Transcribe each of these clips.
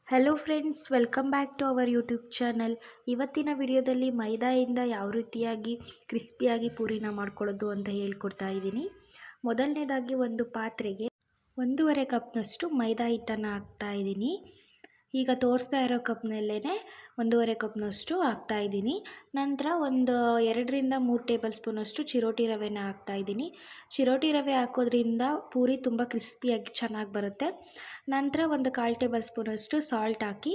Hello friends, welcome back to our YouTube channel. ಇವತ್ತಿನ ವಿಡಿಯೋದಲ್ಲಿ ಮೈದಾಯಿಂದ ಯಾವ ರೀತಿಯಾಗಿ ಕ್ರಿಸ್ಪಿಯಾಗಿ ಪೂರಿನ ಮಾಡ್ಕೊಳ್ಳೋದು ಅಂತ ಹೇಳ್ಕೊಡ್ತಾ ಇದ್ದೀನಿ. ಮೊದಲನೇದಾಗಿ ಒಂದು ಪಾತ್ರೆಗೆ 1.5 ಕಪ್ನಷ್ಟು ಮೈದಾ ಹಿಟ್ಟನ್ನು ಹಾಕ್ತಾ ಇದ್ದೀನಿ. ಈಗ ತೋರಿಸ್ತಾ ಇರೋ ಕಪ್ನಲ್ಲೇ 1.5 ಕಪ್ನಷ್ಟು ಹಾಕ್ತಾ ಇದ್ದೀನಿ. ನಂತರ ಒಂದು 2-3 ಟೇಬಲ್ ಸ್ಪೂನಷ್ಟು ಚಿರೋಟಿ ರವೆನ ಹಾಕ್ತಾ ಇದ್ದೀನಿ. ಚಿರೋಟಿ ರವೆ ಹಾಕೋದ್ರಿಂದ ಪೂರಿ ತುಂಬ ಕ್ರಿಸ್ಪಿಯಾಗಿ ಚೆನ್ನಾಗಿ ಬರುತ್ತೆ. ನಂತರ ಒಂದು 1/4 ಟೇಬಲ್ ಸ್ಪೂನಷ್ಟು ಸಾಲ್ಟ್ ಹಾಕಿ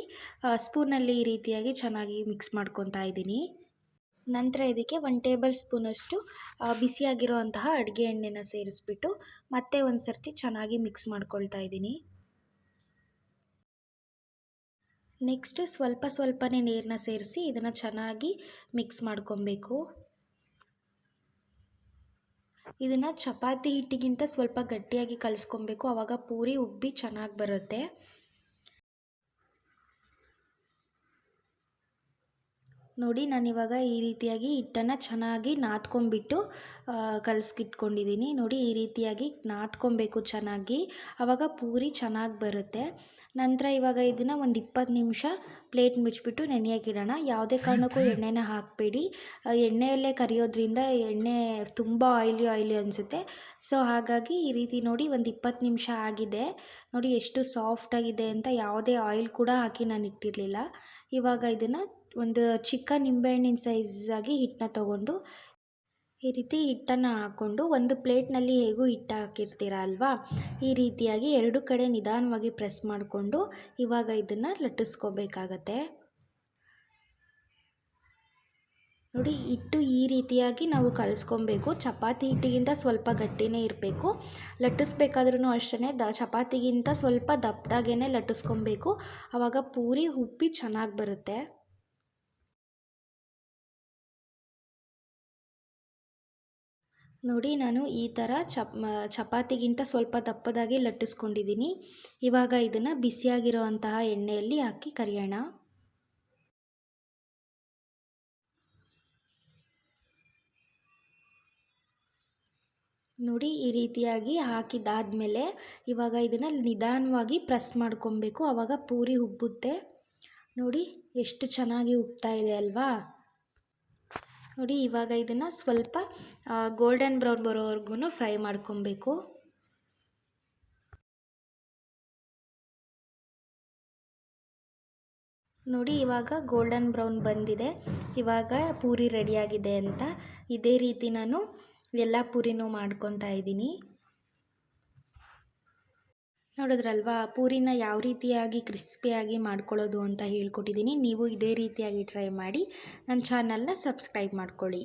ಸ್ಪೂನಲ್ಲಿ ಈ ರೀತಿಯಾಗಿ ಚೆನ್ನಾಗಿ ಮಿಕ್ಸ್ ಮಾಡ್ಕೊತಾ ಇದ್ದೀನಿ. ನಂತರ ಇದಕ್ಕೆ 1 ಟೇಬಲ್ ಸ್ಪೂನಷ್ಟು ಬಿಸಿಯಾಗಿರುವಂತಹ ಅಡುಗೆ ಎಣ್ಣೆನ ಸೇರಿಸ್ಬಿಟ್ಟು ಮತ್ತೆ ಒಂದು ಸರ್ತಿ ಚೆನ್ನಾಗಿ ಮಿಕ್ಸ್ ಮಾಡ್ಕೊಳ್ತಾ ಇದ್ದೀನಿ. ನೆಕ್ಸ್ಟು ಸ್ವಲ್ಪನೇ ನೀರನ್ನ ಸೇರಿಸಿ ಇದನ್ನು ಚೆನ್ನಾಗಿ ಮಿಕ್ಸ್ ಮಾಡ್ಕೊಬೇಕು. ಇದನ್ನು ಚಪಾತಿ ಹಿಟ್ಟಿಗಿಂತ ಸ್ವಲ್ಪ ಗಟ್ಟಿಯಾಗಿ ಕಲಿಸ್ಕೊಬೇಕು, ಆವಾಗ ಪೂರಿ ಉಬ್ಬಿ ಚೆನ್ನಾಗಿ ಬರುತ್ತೆ. ನೋಡಿ, ನಾನಿವಾಗ ಈ ರೀತಿಯಾಗಿ ಹಿಟ್ಟನ್ನು ಚೆನ್ನಾಗಿ ನಾದ್ಕೊಂಬಿಟ್ಟು ಕಲಸ್ಕಿಟ್ಕೊಂಡಿದ್ದೀನಿ. ನೋಡಿ, ಈ ರೀತಿಯಾಗಿ ನಾದ್ಕೊಬೇಕು ಚೆನ್ನಾಗಿ, ಆವಾಗ ಪೂರಿ ಚೆನ್ನಾಗಿ ಬರುತ್ತೆ. ನಂತರ ಇವಾಗ ಇದನ್ನು ಒಂದು 20 ನಿಮಿಷ ಪ್ಲೇಟ್ ಮುಚ್ಚಿಬಿಟ್ಟು ನೆನೆಯೋಕ್ಕಿಡೋಣ. ಯಾವುದೇ ಕಾರಣಕ್ಕೂ ಎಣ್ಣೆನ ಹಾಕಬೇಡಿ. ಎಣ್ಣೆಯಲ್ಲೇ ಕರಿಯೋದ್ರಿಂದ ಎಣ್ಣೆ ತುಂಬ ಆಯಿಲಿ ಅನಿಸುತ್ತೆ. ಸೊ ಹಾಗಾಗಿ ಈ ರೀತಿ ನೋಡಿ, ಒಂದು 20 ನಿಮಿಷ ಆಗಿದೆ. ನೋಡಿ ಎಷ್ಟು ಸಾಫ್ಟಾಗಿದೆ ಅಂತ. ಯಾವುದೇ ಆಯಿಲ್ ಕೂಡ ಹಾಕಿ ನಾನು ಇಟ್ಟಿರಲಿಲ್ಲ. ಇವಾಗ ಇದನ್ನು ಒಂದು ಚಿಕ್ಕ ನಿಂಬೆಹಣ್ಣಿನ ಸೈಜಾಗಿ ಹಿಟ್ಟನ್ನ ತೊಗೊಂಡು ಈ ರೀತಿ ಹಿಟ್ಟನ್ನು ಹಾಕ್ಕೊಂಡು ಒಂದು ಪ್ಲೇಟ್ನಲ್ಲಿ ಹೇಗೂ ಹಿಟ್ಟು ಹಾಕಿರ್ತೀರ ಅಲ್ವಾ, ಈ ರೀತಿಯಾಗಿ 2 ಕಡೆ ನಿಧಾನವಾಗಿ ಪ್ರೆಸ್ ಮಾಡಿಕೊಂಡು ಇವಾಗ ಇದನ್ನು ಲಟ್ಟಿಸ್ಕೋಬೇಕಾಗತ್ತೆ. ನೋಡಿ, ಹಿಟ್ಟು ಈ ರೀತಿಯಾಗಿ ನಾವು ಕಲಿಸ್ಕೊಬೇಕು. ಚಪಾತಿ ಹಿಟ್ಟಿಗಿಂತ ಸ್ವಲ್ಪ ಗಟ್ಟಿನೇ ಇರಬೇಕು. ಲಟ್ಟಿಸ್ಬೇಕಾದ್ರೂ ಅಷ್ಟೇ ಚಪಾತಿಗಿಂತ ಸ್ವಲ್ಪ ದಪ್ಪದಾಗೇ ಲಟ್ಟಿಸ್ಕೊಬೇಕು, ಆವಾಗ ಪೂರಿ ಉಬ್ಬಿ ಚೆನ್ನಾಗಿ ಬರುತ್ತೆ. ನೋಡಿ, ನಾನು ಈ ಥರ ಚಪಾತಿಗಿಂತ ಸ್ವಲ್ಪ ದಪ್ಪದಾಗಿ ಲಟ್ಟಿಸ್ಕೊಂಡಿದ್ದೀನಿ. ಇವಾಗ ಇದನ್ನು ಬಿಸಿಯಾಗಿರುವಂತಹ ಎಣ್ಣೆಯಲ್ಲಿ ಹಾಕಿ ಕರಿಯೋಣ. ನೋಡಿ, ಈ ರೀತಿಯಾಗಿ ಹಾಕಿದ್ದಾದಮೇಲೆ ಇವಾಗ ಇದನ್ನು ನಿಧಾನವಾಗಿ ಪ್ರೆಸ್ ಮಾಡ್ಕೊಬೇಕು, ಆವಾಗ ಪೂರಿ ಉಬ್ಬುತ್ತೆ. ನೋಡಿ ಎಷ್ಟು ಚೆನ್ನಾಗಿ ಉಬ್ತಾ ಇದೆ ಅಲ್ವಾ. ನೋಡಿ, ಇವಾಗ ಇದನ್ನು ಸ್ವಲ್ಪ ಗೋಲ್ಡನ್ ಬ್ರೌನ್ ಬರೋವರೆಗೂ ಫ್ರೈ ಮಾಡ್ಕೊಬೇಕು. ನೋಡಿ, ಇವಾಗ ಗೋಲ್ಡನ್ ಬ್ರೌನ್ ಬಂದಿದೆ. ಇವಾಗ ಪೂರಿ ರೆಡಿಯಾಗಿದೆ ಅಂತ. ಇದೇ ರೀತಿ ನಾನು ಎಲ್ಲ ಪೂರಿನೂ ಮಾಡ್ಕೊತಾ ಇದ್ದೀನಿ. ನೋಡಿದ್ರಲ್ವಾ, ಪೂರಿನ ಯಾವ ರೀತಿಯಾಗಿ ಕ್ರಿಸ್ಪಿಯಾಗಿ ಮಾಡ್ಕೊಳ್ಳೋದು ಅಂತ ಹೇಳ್ಕೊಟ್ಟಿದ್ದೀನಿ. ನೀವು ಇದೇ ರೀತಿಯಾಗಿ ಟ್ರೈ ಮಾಡಿ. ನನ್ನ ಚಾನಲ್ನ ಸಬ್ಸ್ಕ್ರೈಬ್ ಮಾಡ್ಕೊಳ್ಳಿ.